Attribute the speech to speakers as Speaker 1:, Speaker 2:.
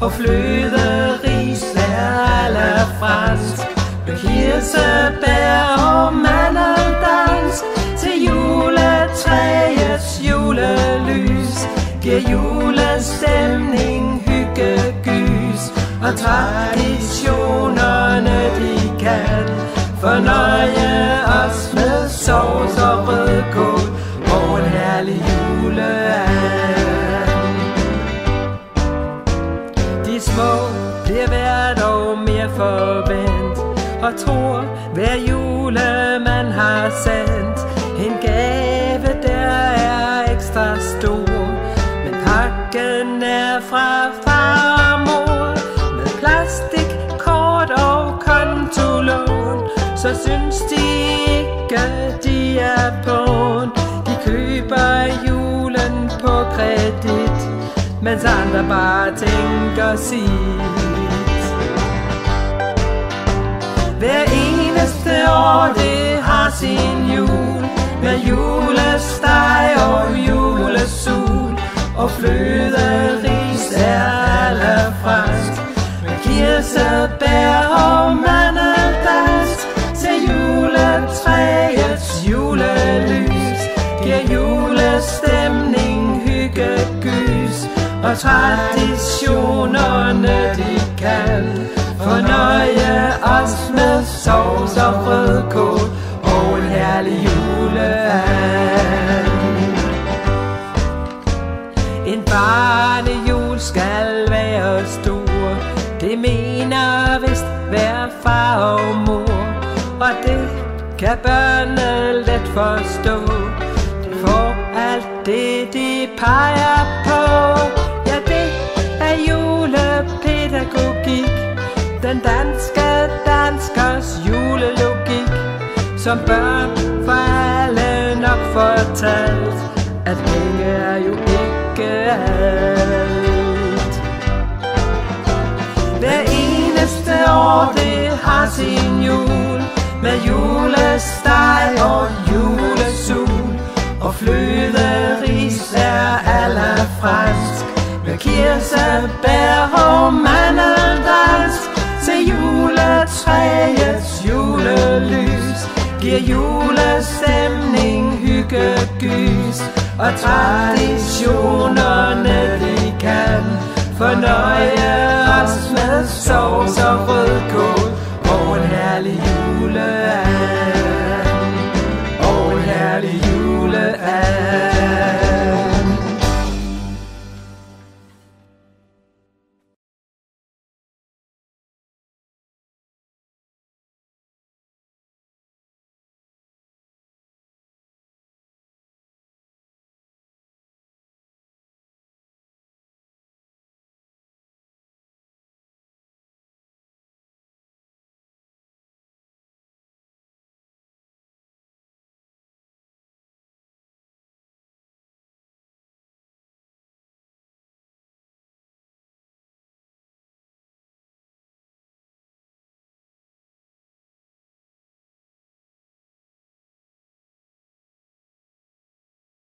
Speaker 1: og fløderis er allerfransk. Med kirsebær og mandeldans til juletræets julelys giver julestemning, hygge, gys og traditionerne de kan fornøje os med sovs og rødkål og en herlig juleand. De små bliver hvert år mere forvent og tror hver julemand har sendt en gave der er ekstra stor. Men pakken er fra far og mor med plastikkort og kontolån. Så synes de ikke de er på'n. De køber julen på kredit, mens andre bare tænker sit. Hver eneste år det har sin jul med julesteg og julesul, og fløderis er allerfransk. Med kirsebær og mandeldans til juletræets julelys giver julestemning, hygge, gys og traditionerne de kan fornøje os med sovs og rødkål og en herlig juleand. En barnejul skal være stor, det mener vist hver far og mor, og det kan børnene let forstå. De får alt det de peger på, ja det er julepædagogik, den danske danskers julelogik, som børn for alle nok fortalt, at penge er jo ikke alt. Hver eneste år det har sin jul med julesteg og julesul, og fløderis er allerfransk. Med kirsebær og mandeldans til juletræets julelys giver julestemning, hygge, gys og traditionerne de kan fornøje os med sovs og rødkål og en herlig juleand.